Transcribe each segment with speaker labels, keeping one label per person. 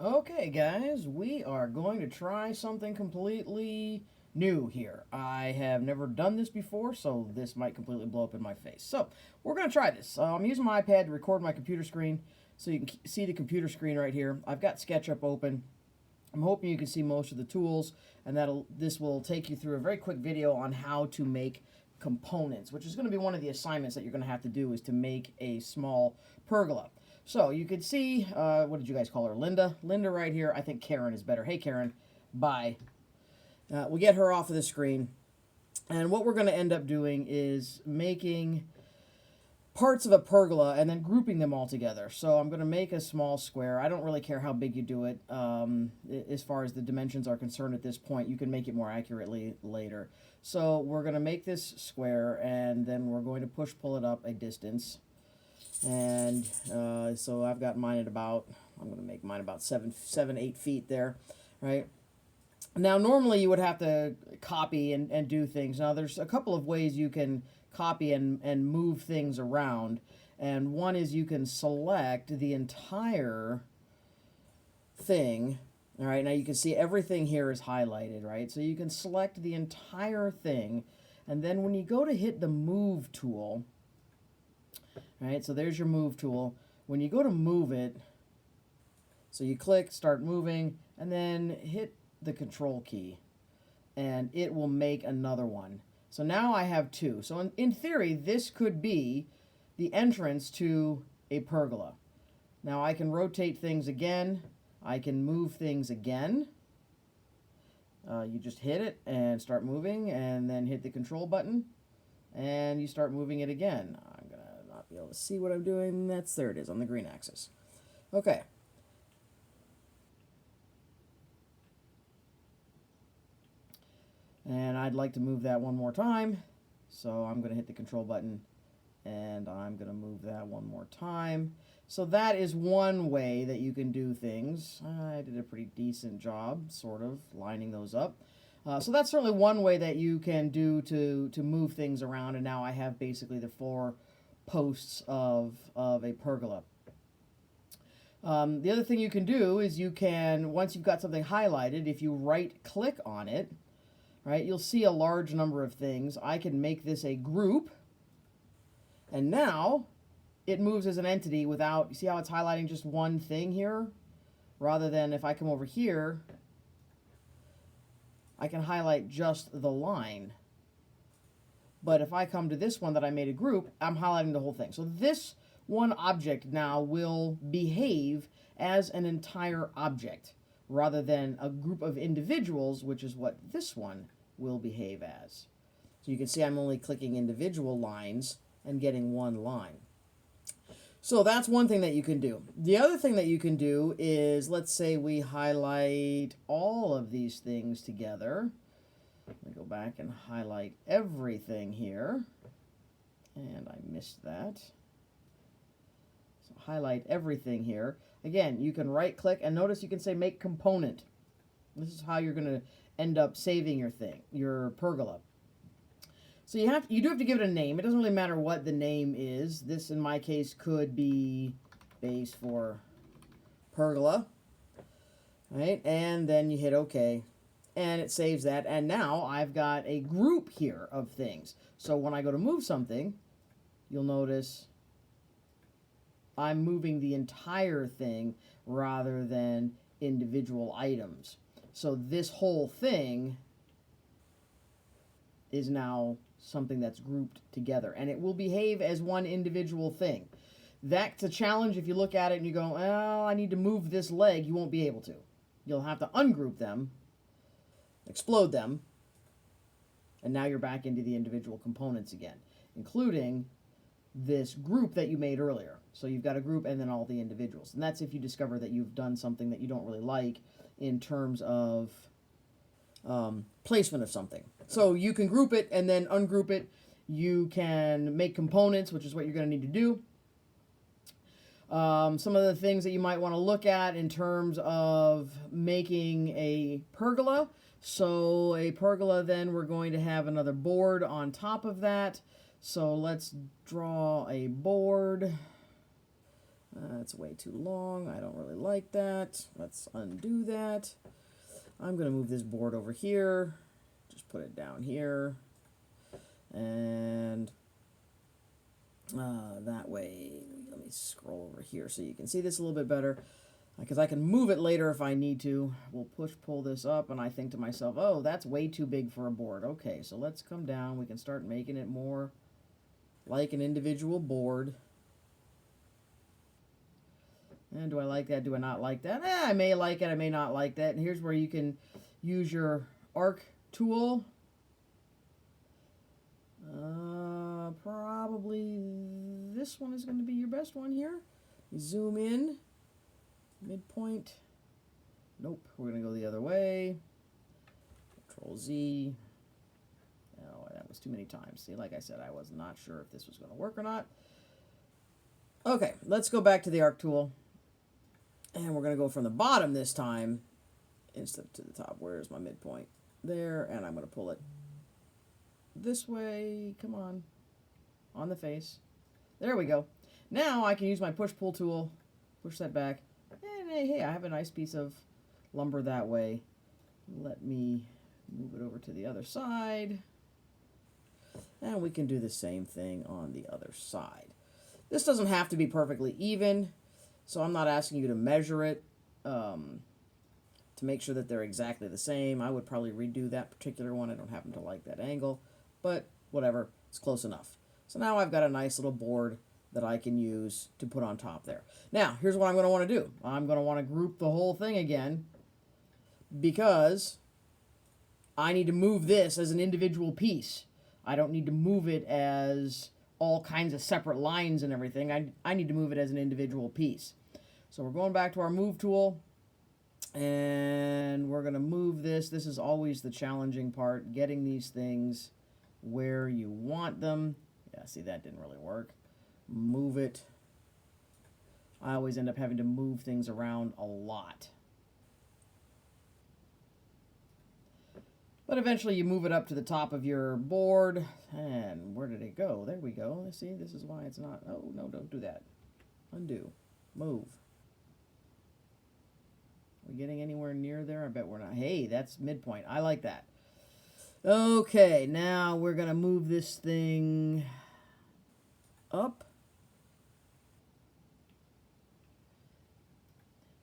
Speaker 1: Okay, guys, we are going to try something completely new here. I have never done this before, so this might completely blow up in my face. So, we're going to try this. I'm using my iPad to record my computer screen, so you can see the computer screen right here. I've got SketchUp open. I'm hoping you can see most of the tools, and this will take you through a very quick video on how to make components, which is going to be one of the assignments that you're going to have to do, is to make a small pergola. So you can see, what did you guys call her? Linda? Linda right here. I think Karen is better. Hey, Karen. Bye. We get her off of the screen. And what we're going to end up doing is making parts of a pergola and then grouping them all together. So I'm going to make a small square. I don't really care how big you do it. As far as the dimensions are concerned at this point, you can make it more accurately later. So we're going to make this square, and then we're going to pull it up a distance. And so I've got mine at about, I'm going to make mine about 8 feet there, right? Now, normally you would have to copy and do things. Now, there's a couple of ways you can copy and move things around. And one is you can select the entire thing. All right, now you can see everything here is highlighted, right? So you can select the entire thing. And then when you go to hit the move tool, right, so there's your move tool. When you go to move it, so you click, start moving, and then hit the control key, and it will make another one. So now I have two. So in theory, this could be the entrance to a pergola. Now I can rotate things again. I can move things again. You just hit it and start moving, and then hit the control button, and you start moving it again. I'm going to not be able to see what I'm doing. There it is on the green axis. Okay. And I'd like to move that one more time. So I'm going to hit the control button, and I'm going to move that one more time. So that is one way that you can do things. I did a pretty decent job, sort of, lining those up. So that's certainly one way that you can do to move things around. And now I have basically the 4 posts of a pergola. The other thing you can do is you can, once you've got something highlighted, if you right-click on it, right, you'll see a large number of things. I can make this a group, and now it moves as an entity without, you see how it's highlighting just one thing here? Rather than if I come over here, I can highlight just the line. But if I come to this one that I made a group, I'm highlighting the whole thing. So this one object now will behave as an entire object, rather than a group of individuals, which is what this one will behave as. So you can see I'm only clicking individual lines and getting one line. So that's one thing that you can do. The other thing that you can do is, let's say we highlight all of these things together. Let me go back and highlight everything here. And I missed that. So highlight everything here. Again, you can right click, and notice you can say make component. This is how you're going to end up saving your pergola. So you do have to give it a name. It doesn't really matter what the name is. This, in my case, could be base for pergola, right? And then you hit OK, and it saves that. And now I've got a group here of things. So when I go to move something, you'll notice I'm moving the entire thing rather than individual items. So this whole thing is now something that's grouped together, and it will behave as one individual thing. That's a challenge. If you look at it and you go, well, I need to move this leg, you won't be able to. You'll have to ungroup them, explode them, and now you're back into the individual components again, including this group that you made earlier. So you've got a group and then all the individuals. And that's if you discover that you've done something that you don't really like in terms of placement of something. So you can group it and then ungroup it. You can make components, which is what you're going to need to do. Some of the things that you might want to look at in terms of making a pergola. So a pergola, then we're going to have another board on top of that. So let's draw a board. That's way too long. I don't really like that. Let's undo that. I'm going to move this board over here. Just put it down here. And that way, let me scroll over here so you can see this a little bit better. Because I can move it later if I need to. We'll pull this up, and I think to myself, oh, that's way too big for a board. Okay, so let's come down. We can start making it more like an individual board. And do I like that? Do I not like that? I may like it. I may not like that. And here's where you can use your arc tool. Probably this one is going to be your best one here. Zoom in. Midpoint. Nope. We're going to go the other way. Control Z. Oh, that was too many times. See, like I said, I was not sure if this was going to work or not. Okay, let's go back to the arc tool. And we're going to go from the bottom this time instead of to the top. Where's my midpoint? There, and I'm going to pull it this way. Come on the face. There we go. Now I can use my push-pull tool, push that back, and hey, I have a nice piece of lumber that way. Let me move it over to the other side, and we can do the same thing on the other side. This doesn't have to be perfectly even, so I'm not asking you to measure it to make sure that they're exactly the same. I would probably redo that particular one. I don't happen to like that angle, but whatever, it's close enough. So now I've got a nice little board that I can use to put on top there. Now, here's what I'm going to want to do. I'm going to want to group the whole thing again because I need to move this as an individual piece. I don't need to move it as all kinds of separate lines and everything. I need to move it as an individual piece. So we're going back to our move tool, and we're going to move this. This is always the challenging part, getting these things where you want them. Yeah, see, that didn't really work. Move it. I always end up having to move things around a lot. But eventually you move it up to the top of your board. And where did it go? There we go. See, this is why it's not. Oh, no, don't do that. Undo. Move. Are we getting anywhere near there? I bet we're not. Hey, that's midpoint. I like that. Okay, now we're going to move this thing up.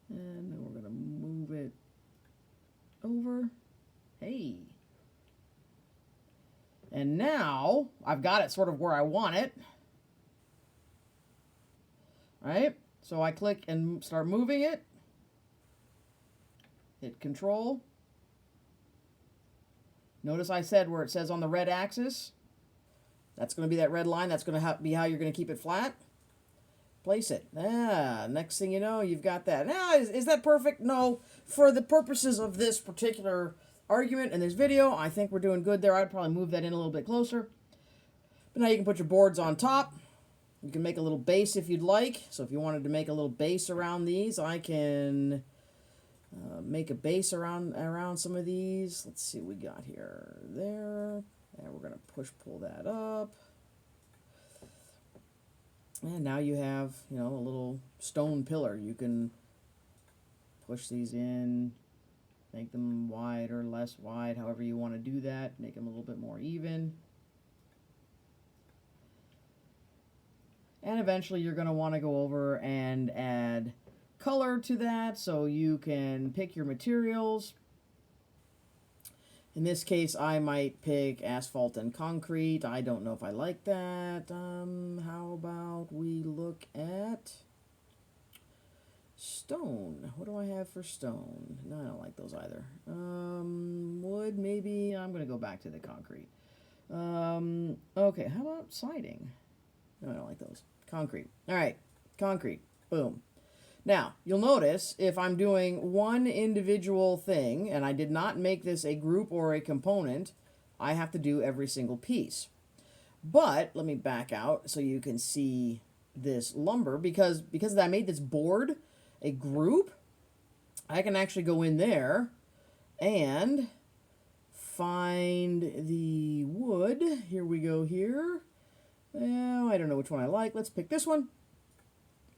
Speaker 1: And then we're going to move it over. Hey. And now I've got it sort of where I want it. Right? So I click and start moving it. Hit Control. Notice I said where it says on the red axis. That's going to be that red line. That's going to be how you're going to keep it flat. Place it. Next thing you know, you've got that. Now, is that perfect? No. For the purposes of this particular argument and this video, I think we're doing good there. I'd probably move that in a little bit closer. But now you can put your boards on top. You can make a little base if you'd like. So if you wanted to make a little base around these, I can make a base around some of these. Let's see what we got here. There. And we're going to pull that up. And now you have, a little stone pillar. You can push these in, make them wide or less wide, however you want to do that. Make them a little bit more even. And eventually you're going to want to go over and add color to that, so you can pick your materials. In this case, I might pick asphalt and concrete. I don't know if I like that. How about we look at stone? What do I have for stone? No, I don't like those either. Wood, maybe. I'm going to go back to the concrete. Okay, how about siding? No, I don't like those. Concrete. All right, concrete. Boom. Now, you'll notice if I'm doing one individual thing, and I did not make this a group or a component, I have to do every single piece. But, let me back out so you can see this lumber. Because I made this board a group, I can actually go in there and find the wood. Here we go here. I don't know which one I like. Let's pick this one.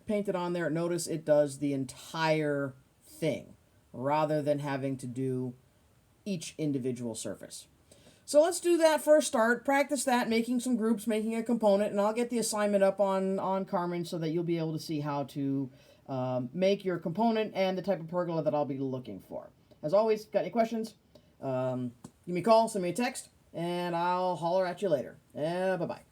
Speaker 1: paint it on there, notice it does the entire thing rather than having to do each individual surface. So let's do that for a start. Practice that, making some groups, making a component, and I'll get the assignment up on Carmen so that you'll be able to see how to make your component and the type of pergola that I'll be looking for. As always, got any questions? Give me a call, send me a text, and I'll holler at you later. Bye-bye.